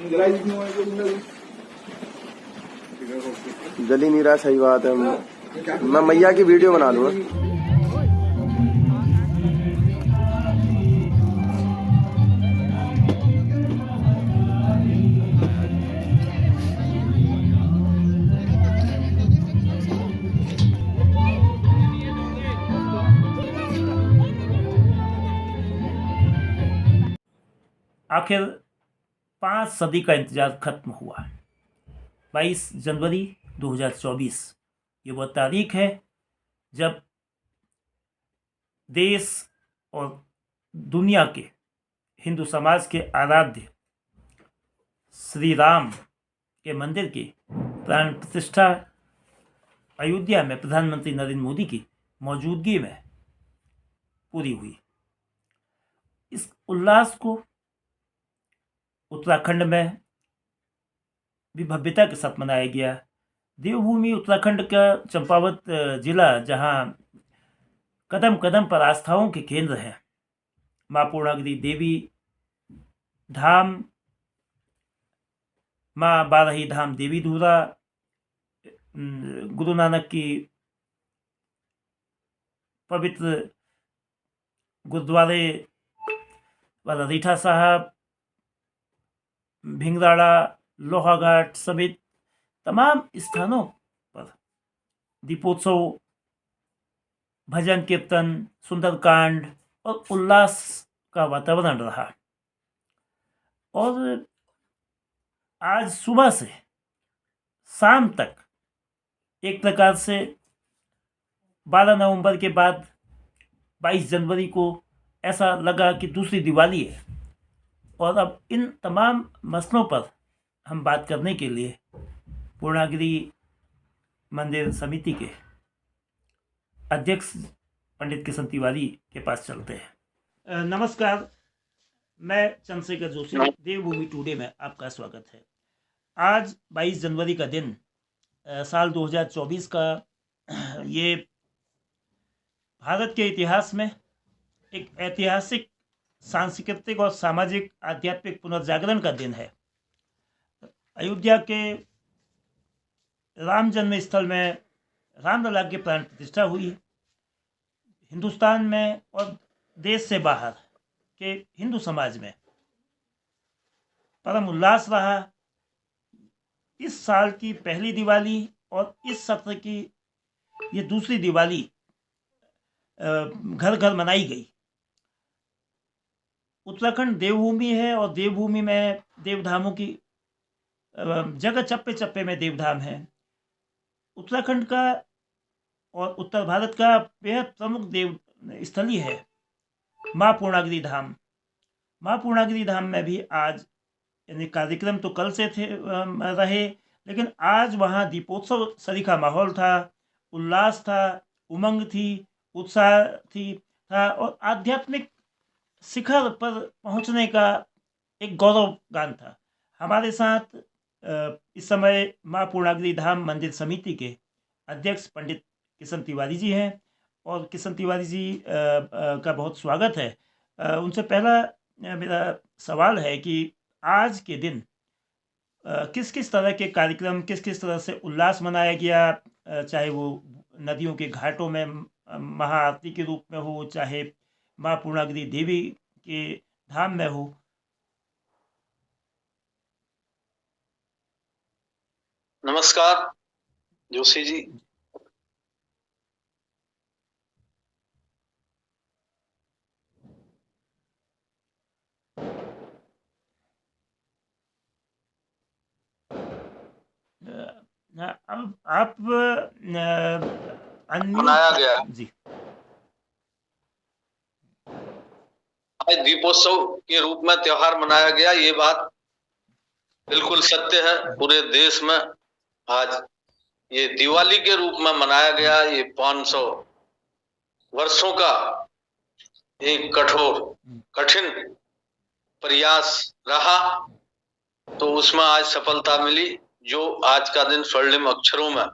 जल ही नहीं रहा। सही बात है। मैं मैया की वीडियो बना लूँगा। आखिर 5 सदी का इंतजार खत्म हुआ। 22 जनवरी 2024 ये वह तारीख है जब देश और दुनिया के हिंदू समाज के आराध्य श्री राम के मंदिर की प्राण प्रतिष्ठा अयोध्या में प्रधानमंत्री नरेंद्र मोदी की मौजूदगी में पूरी हुई। इस उल्लास को उत्तराखंड में भी भव्यता के साथ मनाया गया। देवभूमि उत्तराखंड का चंपावत जिला, जहां कदम कदम पर आस्थाओं के केंद्र हैं। माँ पूर्णागिरि देवी धाम, माँ बारही धाम देवी धुरा, गुरु नानक की पवित्र गुरुद्वारे वाला रीठा साहब, भिंगराड़ा, लोहाघाट समेत तमाम स्थानों पर दीपोत्सव, भजन कीर्तन, सुंदरकांड और उल्लास का वातावरण रहा। और आज सुबह से शाम तक एक प्रकार से 12 नवंबर के बाद 22 जनवरी को ऐसा लगा कि दूसरी दिवाली है। और अब इन तमाम मसलों पर हम बात करने के लिए पूर्णागिरि मंदिर समिति के अध्यक्ष पंडित किशन तिवारी के पास चलते हैं। नमस्कार, मैं चंद्रशेखर जोशी, देवभूमि टुडे में आपका स्वागत है। आज 22 जनवरी का दिन, साल 2024 का ये भारत के इतिहास में एक ऐतिहासिक, सांस्कृतिक और सामाजिक आध्यात्मिक पुनर्जागरण का दिन है। अयोध्या के राम जन्म स्थल में रामलला की प्राण प्रतिष्ठा हुई। हिंदुस्तान में और देश से बाहर के हिंदू समाज में परम उल्लास रहा। इस साल की पहली दिवाली और इस सत्र की ये दूसरी दिवाली घर घर मनाई गई। उत्तराखंड देवभूमि है और देवभूमि में देवधामों की जगह चप्पे चप्पे में देवधाम है। उत्तराखंड का और उत्तर भारत का बेहद प्रमुख देव स्थली है माँ पूर्णागिरि धाम। माँ पूर्णागिरि धाम में भी आज, यानी कार्यक्रम तो कल से रहे, लेकिन आज वहाँ दीपोत्सव सरीखा माहौल था, उल्लास था, उमंग थी, उत्साह था और आध्यात्मिक शिखर पर पहुँचने का एक गौरव गान था। हमारे साथ इस समय माँ पूर्णागिरि धाम मंदिर समिति के अध्यक्ष पंडित किशन तिवारी जी हैं और किशन तिवारी जी का बहुत स्वागत है। उनसे पहला मेरा सवाल है कि आज के दिन किस किस तरह के कार्यक्रम, किस किस तरह से उल्लास मनाया गया, चाहे वो नदियों के घाटों में महाआरती के रूप में हो, चाहे माँ पूर्णागिरि देवी के धाम में हो। नमस्कार जोशी जी। अब आप मनाया गया जी। आज दीपोत्सव के रूप में त्योहार मनाया गया, ये बात बिल्कुल सत्य है। पूरे देश में आज ये दिवाली के रूप में मनाया गया। ये 500 वर्षों का एक कठिन प्रयास रहा, तो उसमें आज सफलता मिली। जो आज का दिन स्वर्णिम अक्षरों में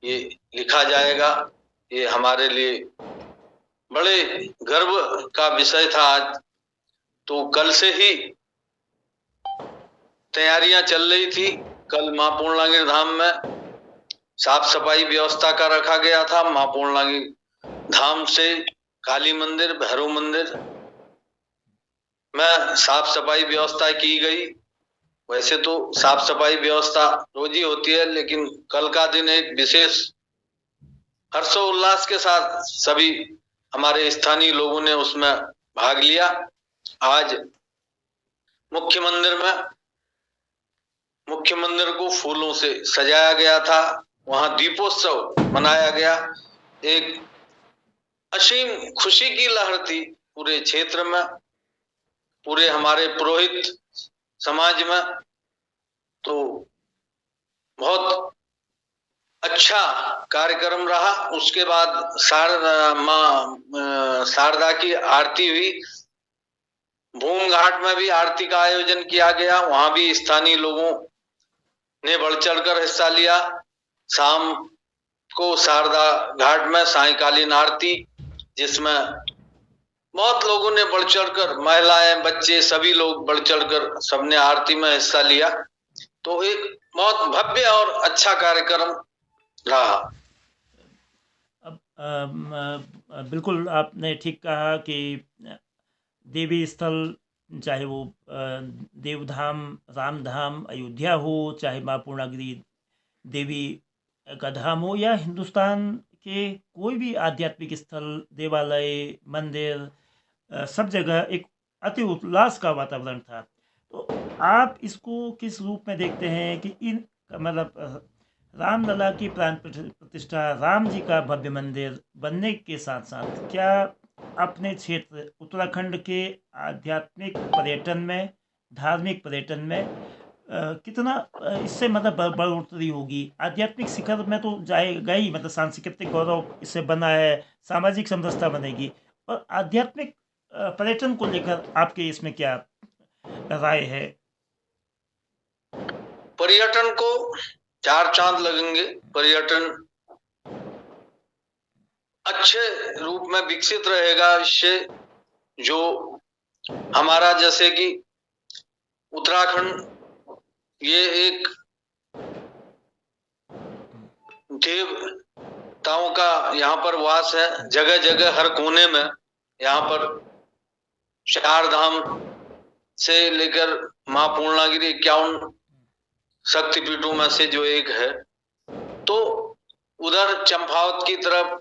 ये लिखा जाएगा, ये हमारे लिए बड़े गर्व का विषय था। आज तो कल से ही तैयारियां चल रही थी। कल मां पूर्णागिरि धाम में साफ सफाई व्यवस्था का रखा गया था। मां पूर्णागिरि धाम से काली मंदिर, भैरव मंदिर में साफ सफाई व्यवस्था की गई। वैसे तो साफ सफाई व्यवस्था रोज ही होती है, लेकिन कल का दिन एक विशेष हर्षोल्लास के साथ सभी हमारे स्थानीय लोगों ने उसमें भाग लिया। आज मुख्य मंदिर को फूलों से सजाया गया था। वहां दीपोत्सव मनाया गया। एक असीम खुशी की लहर थी पूरे क्षेत्र में, पूरे हमारे पुरोहित समाज में। तो बहुत अच्छा कार्यक्रम रहा। उसके बाद शारदा की आरती हुई। भूम घाट में भी आरती का आयोजन किया गया। वहां भी स्थानीय लोगों ने बढ़ चढ़कर हिस्सा लिया। शाम को शारदा घाट में सायंकालीन आरती, जिसमें बहुत लोगों ने बढ़ चढ़कर, महिलाएं, बच्चे, सभी लोग बढ़ चढ़कर सबने आरती में हिस्सा लिया। तो एक बहुत भव्य और अच्छा कार्यक्रम रहा। अब बिल्कुल आपने ठीक कहा कि देवी स्थल, चाहे वो देवधाम, रामधाम, अयोध्या हो, चाहे माँ पूर्णागिरि देवी का धाम हो, या हिंदुस्तान के कोई भी आध्यात्मिक स्थल, देवालय, मंदिर, सब जगह एक अति उल्लास का वातावरण था। तो आप इसको किस रूप में देखते हैं कि इन मतलब रामलला की प्राण प्रतिष्ठा, राम जी का भव्य मंदिर बनने के साथ साथ क्या अपने क्षेत्र उत्तराखंड के आध्यात्मिक पर्यटन में, धार्मिक पर्यटन में कितना इससे मतलब बढ़ोतरी होगी? आध्यात्मिक शिखर में तो जाएगा ही, मतलब सांस्कृतिक गौरव इससे बना है, सामाजिक समरसता बनेगी, और आध्यात्मिक पर्यटन को लेकर आपके इसमें क्या राय है? पर्यटन को 4 चांद लगेंगे। पर्यटन अच्छे रूप में विकसित रहेगा। इससे जो हमारा, जैसे कि उत्तराखंड, ये एक देवताओं का यहाँ पर वास है। जगह जगह हर कोने में यहाँ पर 4 धाम से लेकर मां पूर्णागिरि 51 शक्तिपीठों में से जो एक है। तो उधर चंपावत की तरफ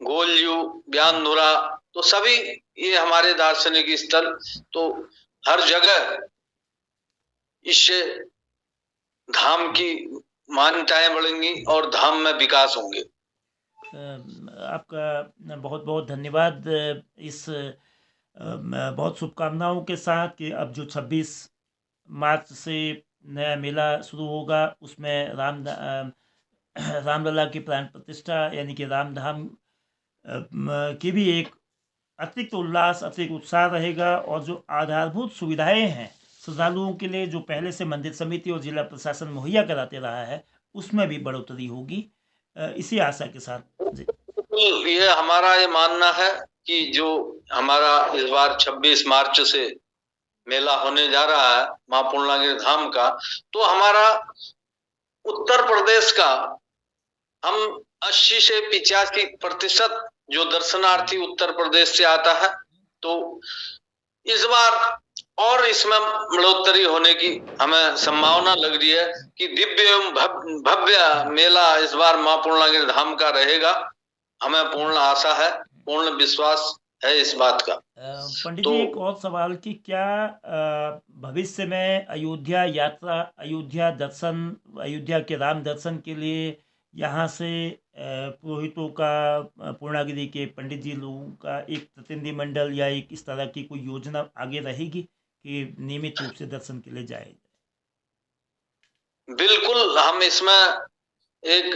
गोलजू, ब्यानधुरा, तो सभी ये हमारे दार्शनिक स्थल, तो हर जगह इससे धाम की मान्यताएं बढ़ेंगी और धाम में विकास होंगे। आपका बहुत बहुत धन्यवाद। इस बहुत शुभकामनाओं के साथ कि अब जो 26 मार्च से नया मेला शुरू होगा, उसमें रामलला की प्राण प्रतिष्ठा यानी कि रामधाम की भी एक अतिरिक्त उल्लास, अतिरिक्त उत्साह रहेगा। और जो आधारभूत सुविधाएं हैं श्रद्धालुओं के लिए, जो पहले से मंदिर समिति और जिला प्रशासन मुहैया कराते रहा है, उसमें भी बढ़ोतरी होगी, इसी आशा के साथ। ये हमारा ये मानना है कि जो हमारा इस बार 26 मार्च से मेला होने जा रहा है मां पूर्णागिरि धाम का, तो हमारा उत्तर प्रदेश का हम 80 से 85% जो दर्शनार्थी उत्तर प्रदेश से आता है। तो इस बार और इसमें बढ़ोतरी होने की हमें संभावना लग रही है कि दिव्य एवं भव्य मेला इस बार मां पूर्णागिरि धाम का रहेगा। हमें पूर्ण आशा है, पूर्ण विश्वास है इस बात का। पंडित जी, एक और सवाल कि क्या भविष्य में अयोध्या यात्रा, अयोध्या दर्शन, अयोध्या के राम दर्शन के लिए यहाँ से पुरोहितों का, पूर्णागिरि के पंडित जी लोगों का एक प्रतिनिधि मंडल या एक इस तरह की कोई योजना आगे रहेगी कि नियमित रूप से दर्शन के लिए जाए? बिल्कुल, हम इसमें एक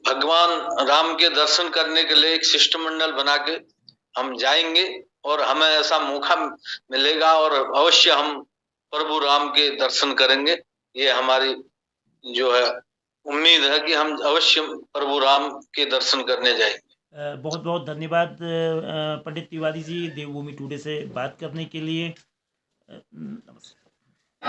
भगवान राम के दर्शन करने के लिए एक शिष्टमंडल बना के हम जाएंगे, और हमें ऐसा मौका मिलेगा और अवश्य हम प्रभु राम के दर्शन करेंगे। ये हमारी जो है उम्मीद है कि हम अवश्य प्रभु राम के दर्शन करने जाएंगे। बहुत बहुत धन्यवाद पंडित तिवारी जी, देवभूमि टुडे से बात करने के लिए। नमस्कार।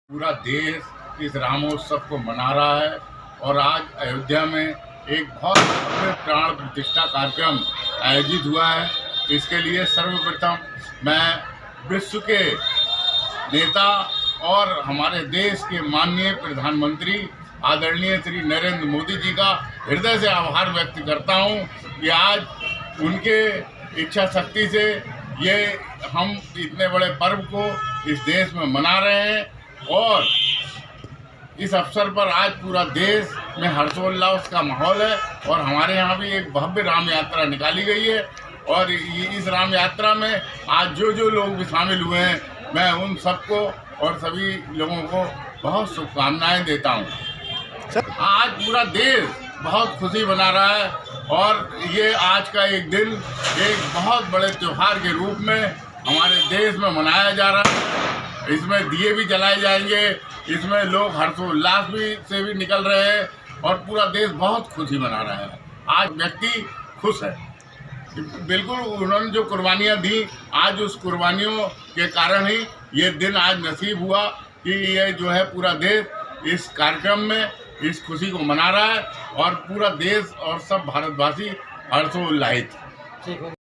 पूरा देश इस रामोत्सव को मना रहा है और आज अयोध्या में एक बहुत भव्य प्राण प्रतिष्ठा कार्यक्रम आयोजित हुआ है। इसके लिए सर्वप्रथम मैं विश्व के नेता और हमारे देश के माननीय प्रधानमंत्री आदरणीय श्री नरेंद्र मोदी जी का हृदय से आभार व्यक्त करता हूं कि आज उनके इच्छा शक्ति से ये हम इतने बड़े पर्व को इस देश में मना रहे हैं और इस अवसर पर आज पूरा देश में हर्षोल्लास का माहौल है और हमारे यहाँ भी एक भव्य राम यात्रा निकाली गई है और इस राम यात्रा में आज जो लोग भी शामिल हुए हैं मैं उन सबको और सभी लोगों को बहुत शुभकामनाएं देता हूँ। आज पूरा देश बहुत खुशी मना रहा है और ये आज का एक दिन एक बहुत बड़े त्योहार के रूप में हमारे देश में मनाया जा रहा है। इसमें दिए भी जलाए जाएंगे, इसमें लोग हर्षोल्लास से भी निकल रहे हैं और पूरा देश बहुत खुशी मना रहा है। आज व्यक्ति खुश है, बिल्कुल उन्होंने जो कुर्बानियाँ दी आज उस कुर्बानियों के कारण ही ये दिन आज नसीब हुआ कि ये जो है पूरा देश इस कार्यक्रम में इस खुशी को मना रहा है और पूरा देश और सब भारतवासी हर्षोल्लासित।